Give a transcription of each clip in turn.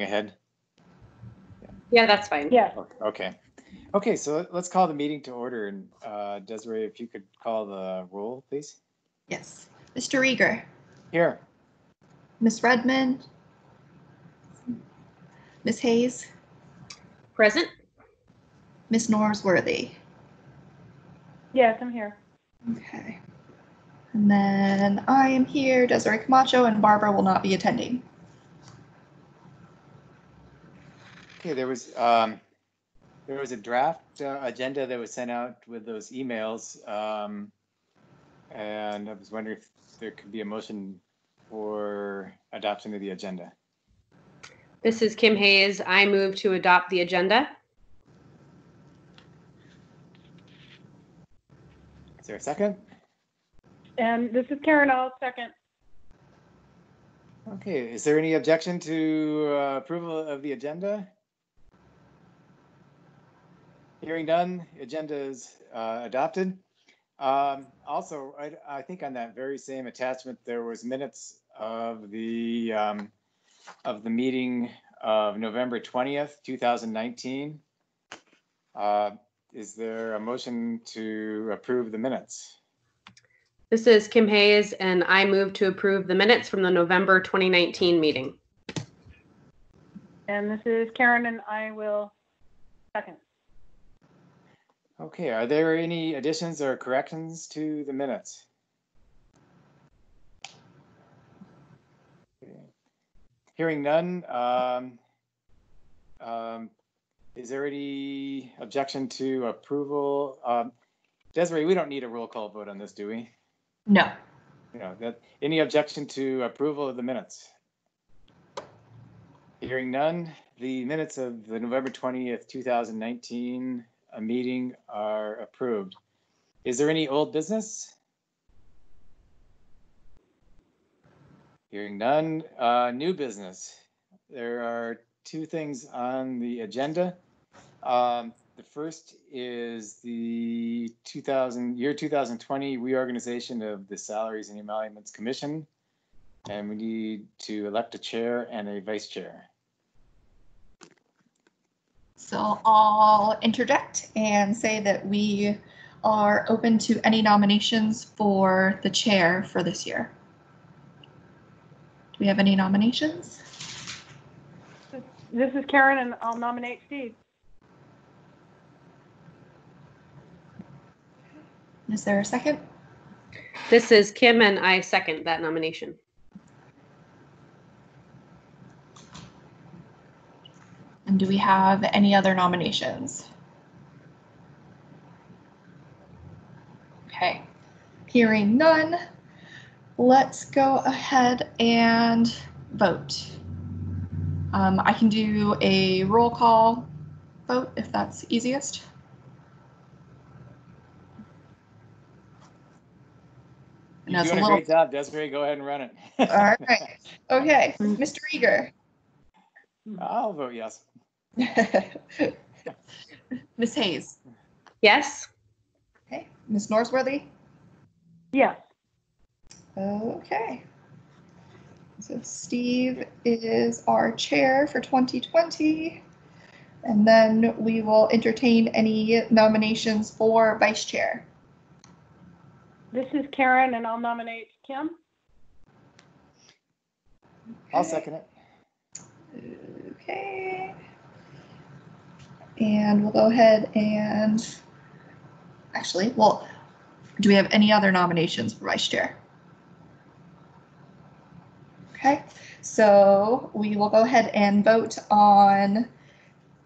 ahead? Yeah, that's fine. Yeah. Okay. Okay, so let's call the meeting to order. And Desiree, if you could call the roll, please. Yes. Mr. Rieger. Here. Ms. Redmond. Ms. Hayes. Present. Ms. Norsworthy. Yes, I'm here. Okay. And then I am here, Desiree Camacho, and Barbara will not be attending. Okay, there was a draft agenda that was sent out with those emails, and I was wondering if there could be a motion for adoption of the agenda. This is Kim Hayes. I move to adopt the agenda. Is there a second? And this is Karen. I'll second. Okay, is there any objection to approval of the agenda? Hearing none, agenda is adopted. Also, I think on that very same attachment, there was minutes of the meeting of November 20th, 2019. Is there a motion to approve the minutes? This is Kim Hayes, and I move to approve the minutes from the November 2019 meeting. And this is Karen, and I will second. Okay, are there any additions or corrections to the minutes? Okay. Hearing none, is there any objection to approval? Desiree, we don't need a roll call vote on this, do we? No. No. Any objection to approval of the minutes? Hearing none, the minutes of the November 20th, 2019 meeting are approved. Is there any old business? Hearing none, new business. There are two things on the agenda. The first is the year 2020 reorganization of the Salaries and Emoluments Commission, and we need to elect a chair and a vice chair. So I'll interject and say that we are open to any nominations for the chair for this year. Do we have any nominations? This is Karen, and I'll nominate Steve. Is there a second? This is Kim, and I second that nomination. And do we have any other nominations? Okay, hearing none, let's go ahead and vote. I can do a roll call vote if that's easiest. You're doing a great job, Desiree. Go ahead and run it. All right. Okay, Mr. Rieger. I'll vote yes. Ms. Hayes. Yes. Okay, Ms. Norsworthy. Yes. Okay. So Steve is our chair for 2020. And then we will entertain any nominations for vice chair. This is Karen, and I'll nominate Kim. I'll second it. Okay. And we'll go ahead and actually, well, do we have any other nominations for vice chair? Okay, so we will go ahead and vote on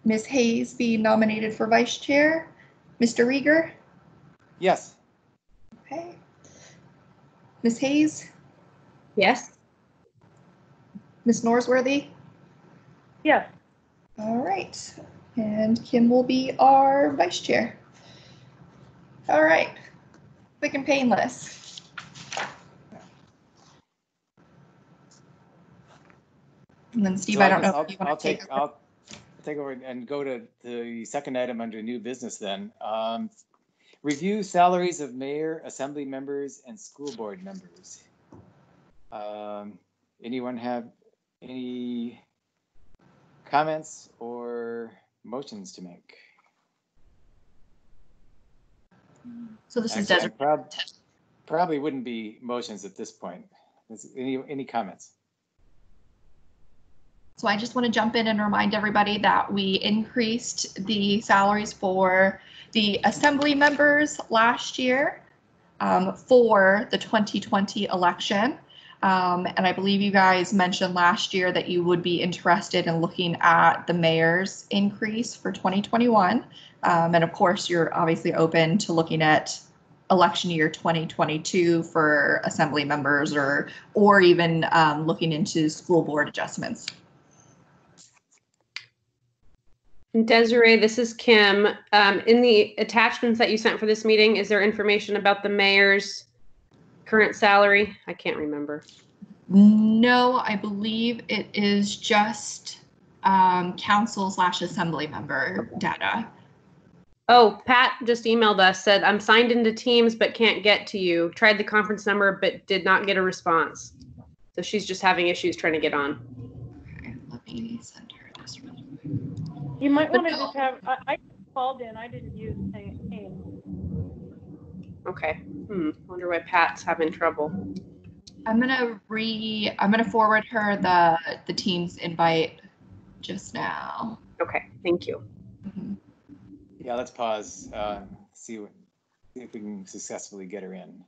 Ms. Hayes being nominated for vice chair. Mr. Rieger? Yes. Okay. Ms. Hayes? Yes. Ms. Norsworthy? Yes. All right, and Kim will be our vice chair. All right, quick and painless. And then Steve, So I don't know if you want to I'll take over and go to the second item under new business then. Review salaries of mayor, assembly members, and school board members. Anyone have any comments or motions to make? So this is Actually, Desiree. probably wouldn't be motions at this point. Any comments? So I just want to jump in and remind everybody that we increased the salaries for the assembly members last year for the 2020 election. And I believe you guys mentioned last year that you would be interested in looking at the mayor's increase for 2021. And of course, you're obviously open to looking at election year 2022 for assembly members or even looking into school board adjustments. Desiree, this is Kim. In the attachments that you sent for this meeting, is there information about the mayor's current salary? I can't remember. No, I believe it is just council/assembly member data. Oh, Pat just emailed us, said, I'm signed into Teams but can't get to you. Tried the conference number but did not get a response. So she's just having issues trying to get on. Okay, let me send her this really quick. You might want to just have, I called in, I didn't use Teams. Okay. Wonder why Pat's having trouble. I'm gonna forward her the Teams invite just now. Okay, thank you. Mhm. Yeah, let's pause. See if we can successfully get her in.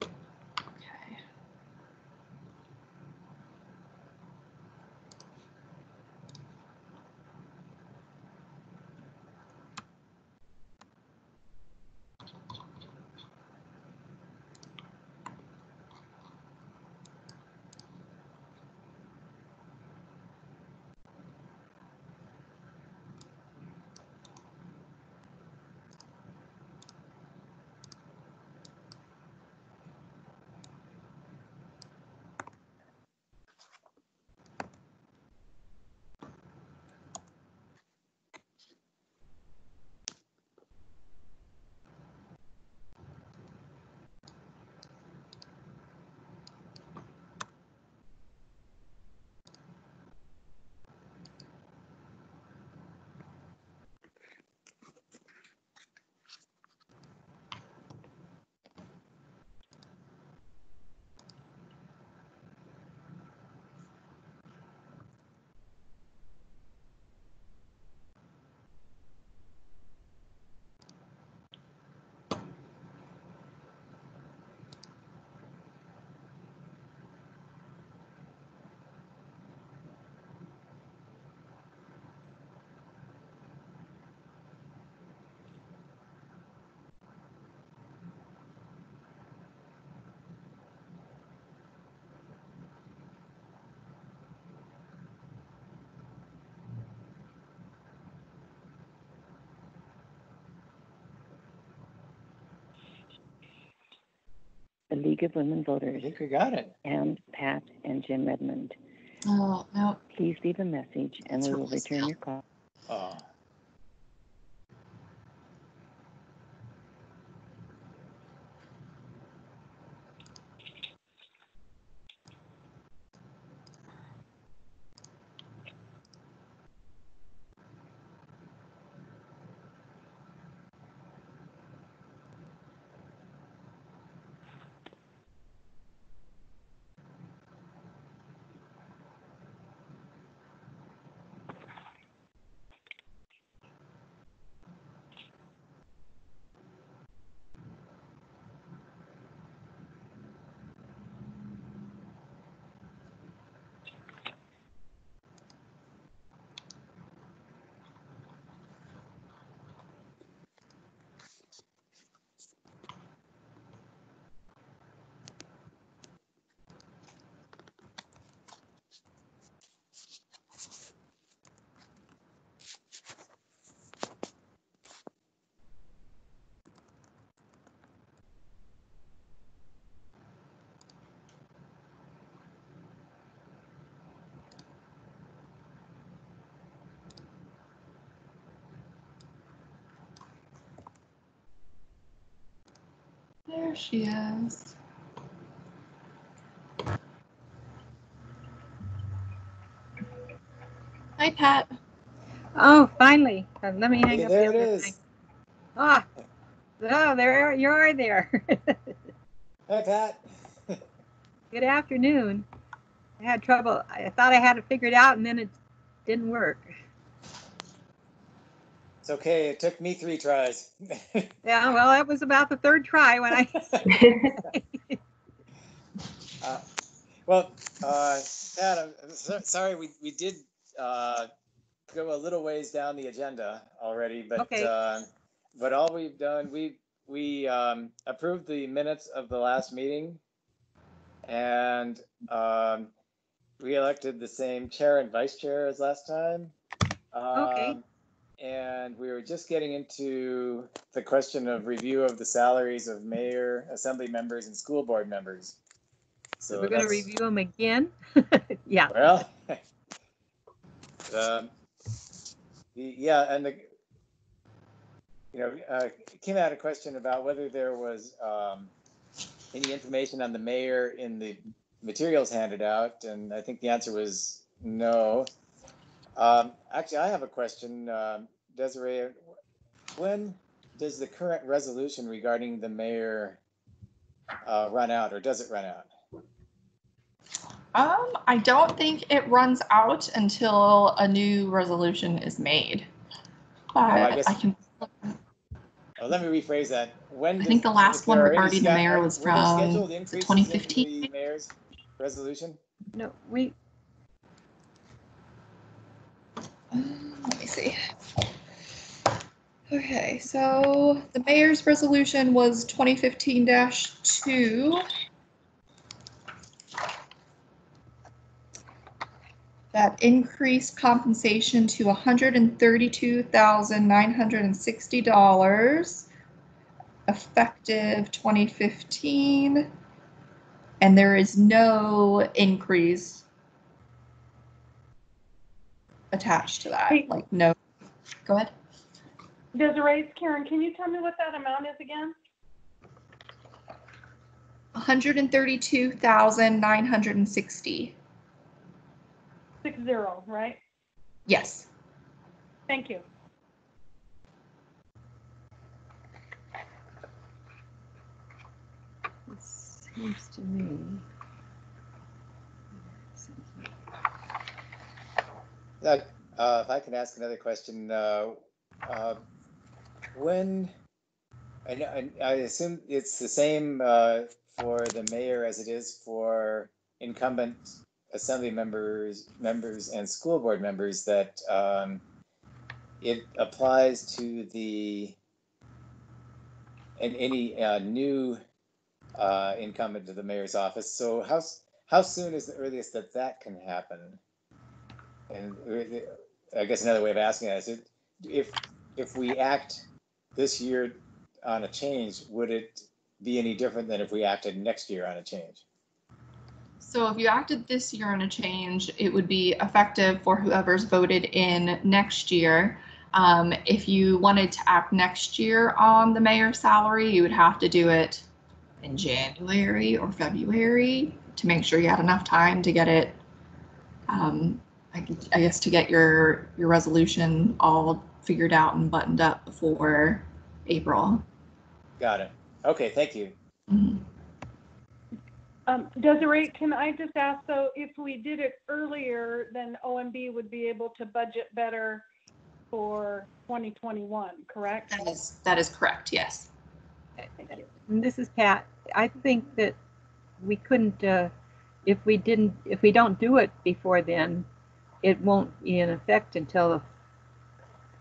Okay. The League of Women I Voters, think we got it. and Pat and Jim Redmond. Oh no. Please leave a message and we will return your call. Oh. There she is. Hi, Pat. Oh, finally. Let me hang Hey, up there the it other is. thing. Ah, oh, there you are there. Hi, Pat. Good afternoon. I had trouble. I thought I had it figured out and then it didn't work. It's okay. It took me 3 tries. Yeah, well, that was about the third try when I. Well, Pat, I'm sorry we did go a little ways down the agenda already, but Okay. but all we've done, we approved the minutes of the last meeting, and we elected the same chair and vice chair as last time. Okay. And we were just getting into the question of review of the salaries of mayor, assembly members, and school board members. So we're going to review them again. Yeah. Well, yeah, and came out a question about whether there was any information on the mayor in the materials handed out, and I think the answer was no. Actually, I have a question, Desiree. When does the current resolution regarding the mayor run out, or does it run out? I don't think it runs out until a new resolution is made. But I can. Well, let me rephrase that. I think the last one regarding the mayor was from 2015. The mayor's resolution? No, let me see. Okay, so the mayor's resolution was 2015-2. That increased compensation to $132,960 effective 2015, and there is no increase attached to that. Like, no. Go ahead. Desiree, Karen, can you tell me what that amount is again? $132,960. 60, right? Yes. Thank you. it seems to me. If I can ask another question, when, I assume it's the same for the mayor as it is for incumbent assembly members and school board members, that it applies to any new incumbent to the mayor's office. So how soon is the earliest that can happen? And I guess another way of asking that is, if we act this year on a change, would it be any different than if we acted next year on a change? So if you acted this year on a change, it would be effective for whoever's voted in next year. If you wanted to act next year on the mayor's salary, you would have to do it in January or February to make sure you had enough time to get it, I guess, to get your resolution all figured out and buttoned up before April. Got it. Okay, thank you. Mm-hmm. Desiree, can I just ask, though, if we did it earlier, then OMB would be able to budget better for 2021, correct? That is correct, yes. Thank you. And this is Pat. I think that we couldn't, if we don't do it before then, it won't be in effect until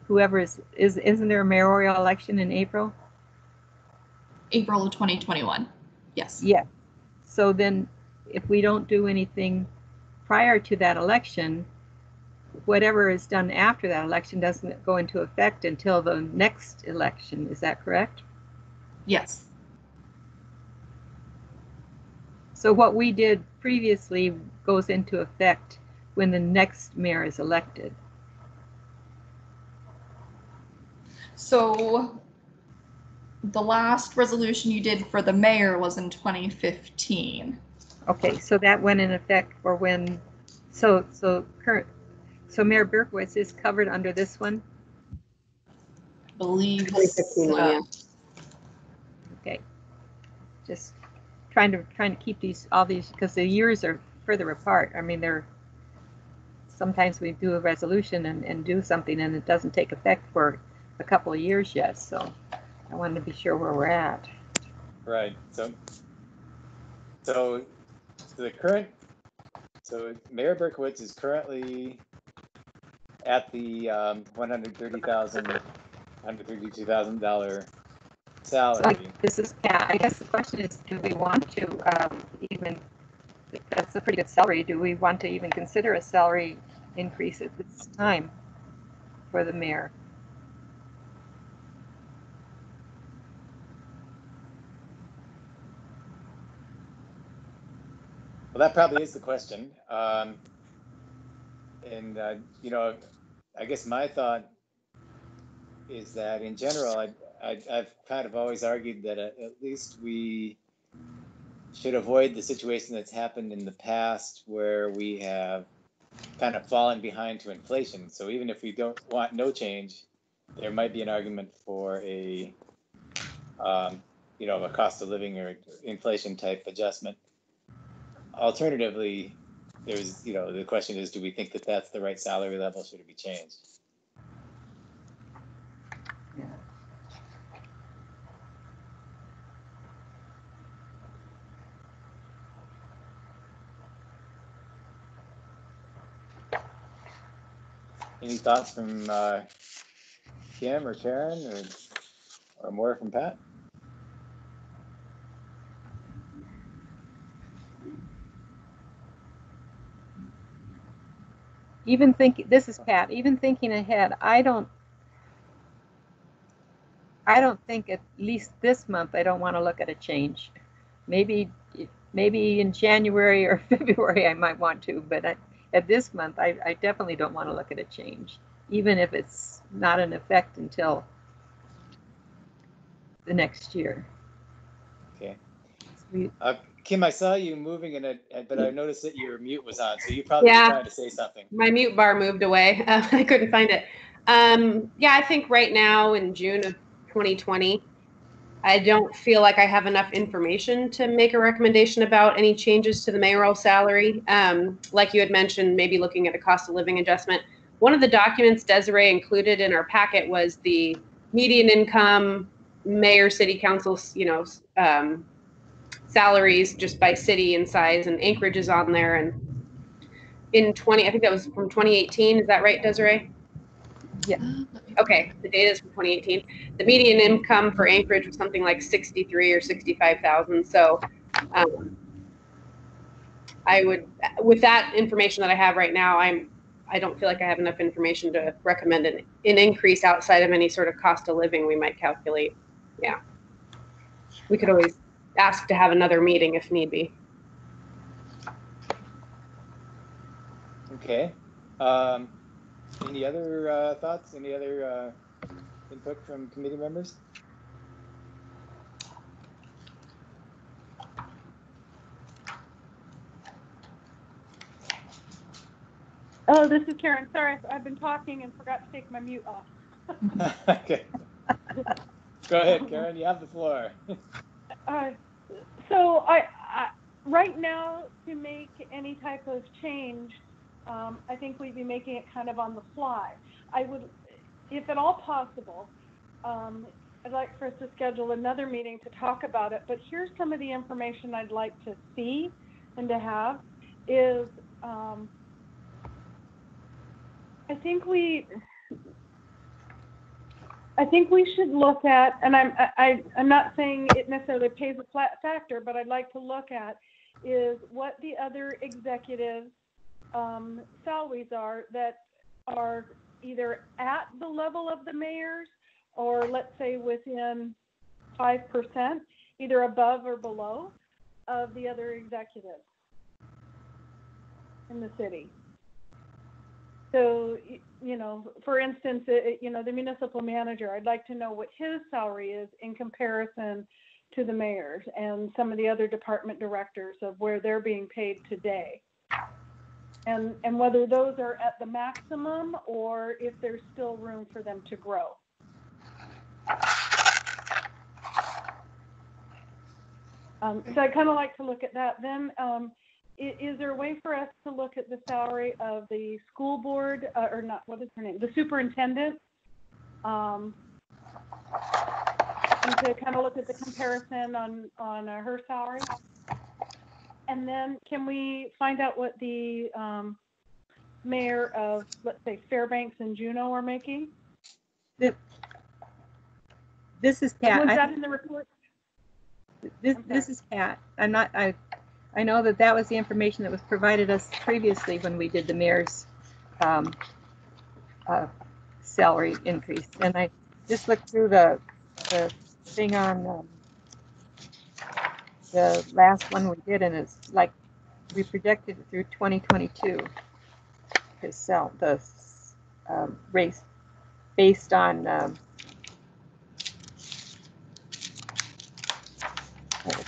whoever isn't there a mayoral election in April? April of 2021, yes. Yeah. So then if we don't do anything prior to that election, whatever is done after that election doesn't go into effect until the next election. Is that correct? Yes. So what we did previously goes into effect when the next mayor is elected. So The last resolution you did for the mayor was in 2015. Okay, so that went in effect for when, so Mayor Berkowitz is covered under this one? Believe 2015 one, yeah. Okay. Just trying to keep all these, because the years are further apart. I mean, sometimes we do a resolution and do something and it doesn't take effect for a couple of years yet, so I wanted to be sure where we're at. Right. So Mayor Berkowitz is currently at the $132,000 salary. So this is Pat. I guess the question is, do we want to even? That's a pretty good salary. Do we want to even consider a salary increase at this time for the mayor? Well, that probably is the question. I guess my thought is that in general, I've kind of always argued that at least we should avoid the situation that's happened in the past where we have kind of fallen behind to inflation. So even if we don't want no change, there might be an argument for a cost of living or inflation type adjustment. Alternatively, the question is, do we think that that's the right salary level? Should it be changed? Any thoughts from Kim or Karen or more from Pat? This is Pat, even thinking ahead, I don't think at least this month I don't want to look at a change. Maybe in January or February I might want to, but at this month I definitely don't want to look at a change, even if it's not in effect until the next year. Okay. Kim, I saw you moving but I noticed that your mute was on, so you probably were trying to say something. My mute bar moved away. I couldn't find it. I think right now in June of 2020, I don't feel like I have enough information to make a recommendation about any changes to the mayoral salary. Like you had mentioned, maybe looking at a cost of living adjustment. One of the documents Desiree included in our packet was the median income, mayor, city council, salaries just by city and size, and Anchorage is on there. And I think that was from 2018. Is that right, Desiree? Yeah. Okay, the data is from 2018. The median income for Anchorage was something like 63 or 65,000. So I would, with that information that I have right now, I don't feel like I have enough information to recommend an increase outside of any sort of cost of living we might calculate. Yeah. We could always ask to have another meeting if need be. Okay. Any other thoughts? Any other input from committee members? Oh, this is Karen. Sorry, I've been talking and forgot to take my mute off. Okay. Go ahead, Karen. You have the floor. So I right now, to make any type of change, I think we'd be making it kind of on the fly. I would, if at all possible, I'd like for us to schedule another meeting to talk about it. But here's some of the information I'd like to see and to have is, I think we should look at, and I'm not saying it necessarily pays a flat factor, but I'd like to look at is what the other executives' salaries are that are either at the level of the mayor's or let's say within 5%, either above or below of the other executives in the city. So, for instance, the municipal manager, I'd like to know what his salary is in comparison to the mayor's and some of the other department directors of where they're being paid today. And whether those are at the maximum or if there's still room for them to grow. So I kind of like to look at that. Then is there a way for us to look at the salary of the school board, or not, what is her name? The superintendent, and to kind of look at the comparison on her salary? And then can we find out what the mayor of, let's say, Fairbanks and Juneau are making? This is Pat. Was that in the report? This is Pat. I know that was the information that was provided us previously when we did the mayor's salary increase. And I just looked through the thing on the last one we did, and it's like we projected it through 2022 to sell the race based on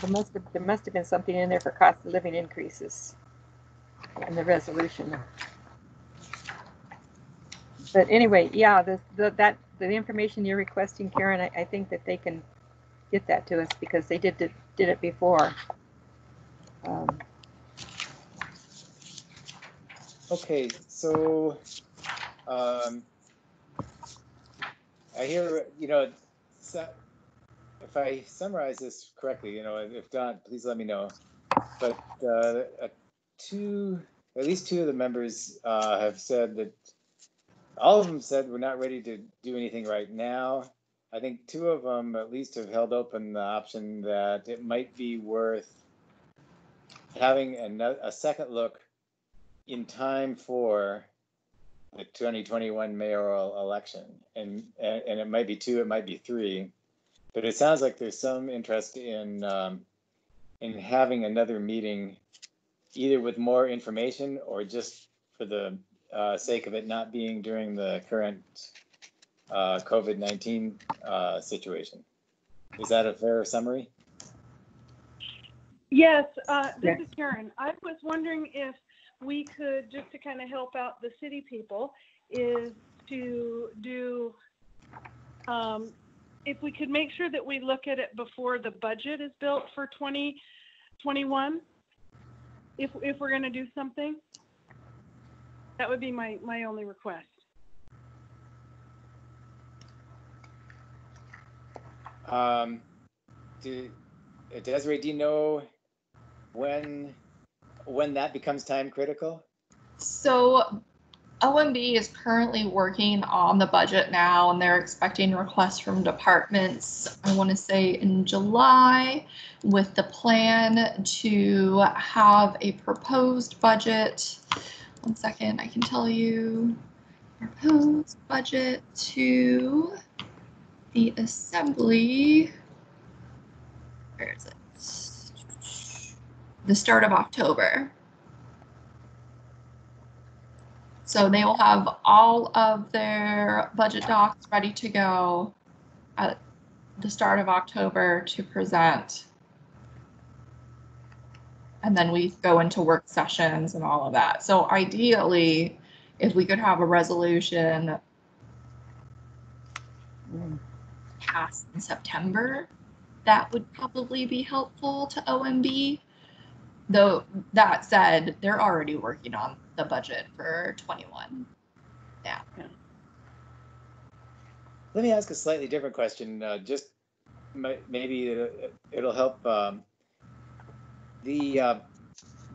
there must have been something in there for cost of living increases in the resolution. But anyway, yeah, the information you're requesting, Karen, I think that they can get that to us because they did it before. Okay, so I hear, so if I summarize this correctly, if not, please let me know. But at least two of the members have said that, all of them said we're not ready to do anything right now. I think two of them at least have held open the option that it might be worth having a second look in time for the 2021 mayoral election. And it might be two, it might be three. But it sounds like there's some interest in having another meeting, either with more information or just for the sake of it not being during the current COVID-19 situation. Is that a fair summary? Yes, this is Karen. I was wondering if we could, just to kind of help out the city people, is to do, if we could make sure that we look at it before the budget is built for 2021, if we're going to do something, that would be my only request. Desiree, do you know when that becomes time critical? So OMB is currently working on the budget now, and they're expecting requests from departments, I want to say in July, with the plan to have a proposed budget. One second, I can tell you. Proposed budget to the assembly. Where is it? The start of October. So they will have all of their budget docs ready to go at the start of October to present. And then we go into work sessions and all of that. So ideally, if we could have a resolution passed in September, that would probably be helpful to OMB. Though that said, they're already working on the budget for 21. Yeah. Let me ask a slightly different question. Just maybe it'll help. The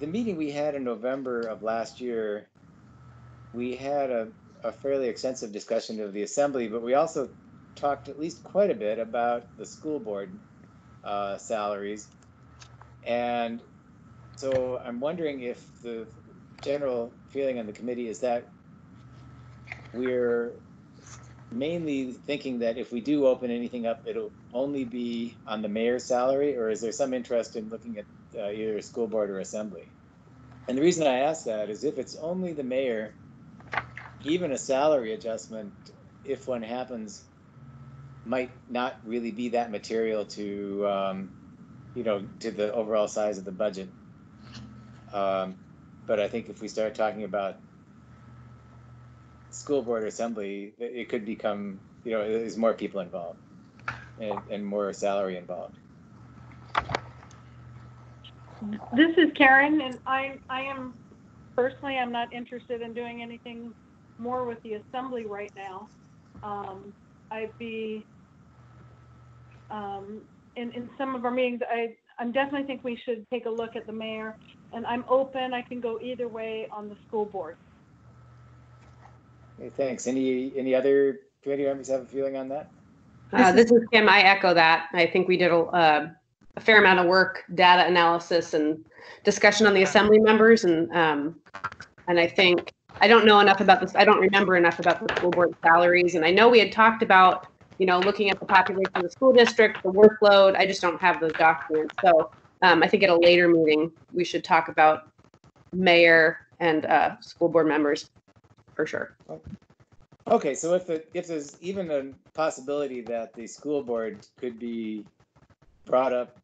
meeting we had in November of last year, we had a fairly extensive discussion of the assembly, but we also talked at least quite a bit about the school board salaries. And so I'm wondering if the general feeling on the committee is that we're mainly thinking that if we do open anything up, it'll only be on the mayor's salary, or is there some interest in looking at either school board or assembly? And the reason I ask that is if it's only the mayor, even a salary adjustment, if one happens, might not really be that material to, to the overall size of the budget. But I think if we start talking about school board assembly, it could become, there's more people involved and more salary involved. This is Karen, and I am personally, I'm not interested in doing anything more with the assembly right now. I'd be in some of our meetings. I definitely think we should take a look at the mayor, and I'm open. I can go either way on the school board. Okay, thanks. Any other committee members have a feeling on that? This is Kim. I echo that. I think we did a fair amount of work, data analysis, and discussion on the assembly members, and I think I don't know enough about this. I don't remember enough about the school board salaries, and I know we had talked about looking at the population of the school district, the workload. I just don't have those documents, so I think at a later meeting we should talk about mayor and school board members for sure. Okay, so if there's even a possibility that the school board could be brought up,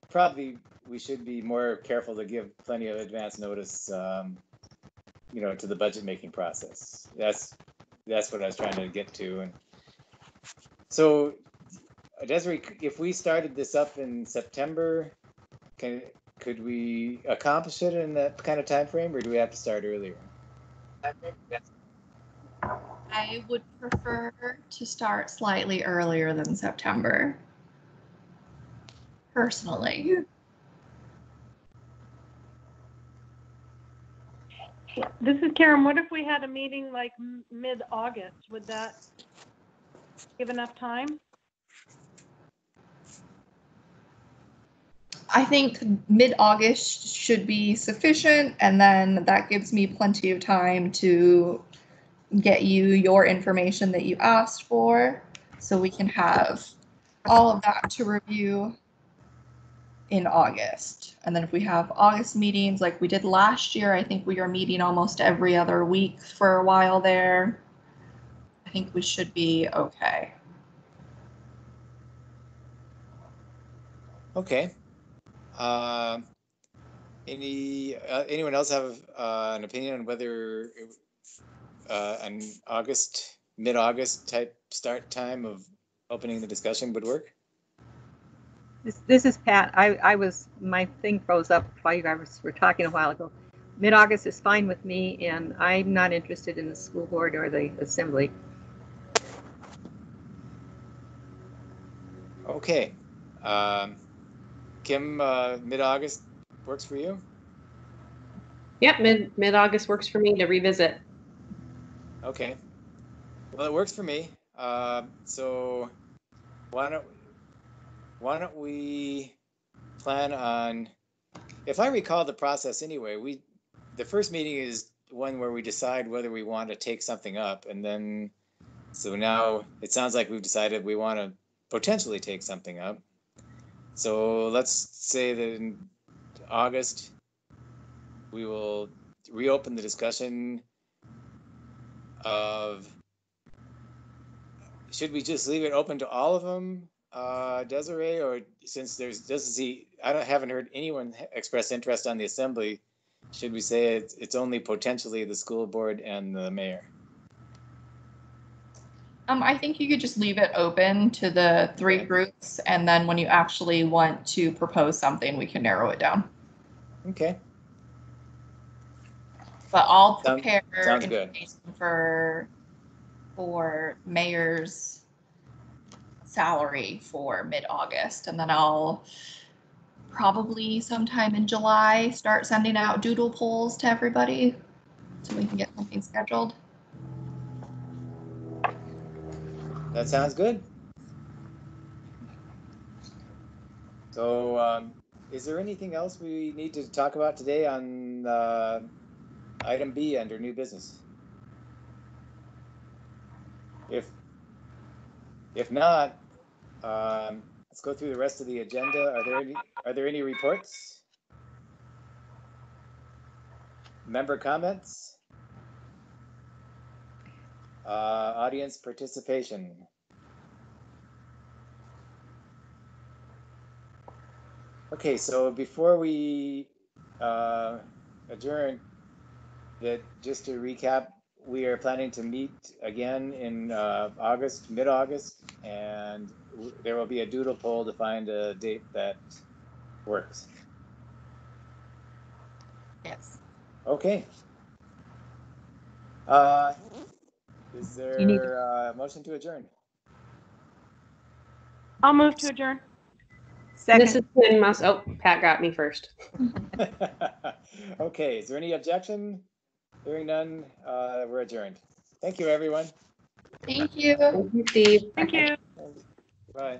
probably we should be more careful to give plenty of advance notice, to the budget making process. That's what I was trying to get to. And so, Desiree, if we started this up in September, could we accomplish it in that kind of time frame, or do we have to start earlier? I would prefer to start slightly earlier than September, personally. This is Karen. What if we had a meeting like mid-August? Would that give enough time? I think mid-August should be sufficient, and then that gives me plenty of time to get you your information that you asked for, so we can have all of that to review in August. And then if we have August meetings like we did last year, I think we are meeting almost every other week for a while there. I think we should be okay. Okay. Anyone else have an opinion on whether an mid-August type start time of opening the discussion would work? This is Pat. My thing froze up while you guys were talking a while ago. Mid-August is fine with me, and I'm not interested in the school board or the assembly. Okay. Kim, mid-August works for you? Yep, mid-August works for me to revisit. Okay. Well, it works for me. So why don't we plan on, if I recall the process anyway, the first meeting is one where we decide whether we want to take something up, and then so now it sounds like we've decided we want to potentially take something up. So let's say that in August we will reopen the discussion of, should we just leave it open to all of them, Desiree, or since I haven't heard anyone express interest on the assembly, should we say it's only potentially the school board and the mayor? I think you could just leave it open to the three groups, and then when you actually want to propose something, we can narrow it down. Okay. But I'll prepare Sounds information for mayor's salary for mid-August, and then I'll probably sometime in July start sending out doodle polls to everybody so we can get something scheduled. That sounds good. So is there anything else we need to talk about today on item B under new business? If not, let's go through the rest of the agenda. Are there any reports? Member comments? Audience participation. Okay, so before we adjourn, just to recap, we are planning to meet again in August, mid-August, and there will be a doodle poll to find a date that works. Yes. Okay. Is You need- there a motion to adjourn? I'll move to adjourn. Second. Mrs. Quinn must, oh, Pat got me first. Okay, is there any objection? Hearing none, we're adjourned. Thank you, everyone. Thank you. Thank you, Steve. Thank you. Bye.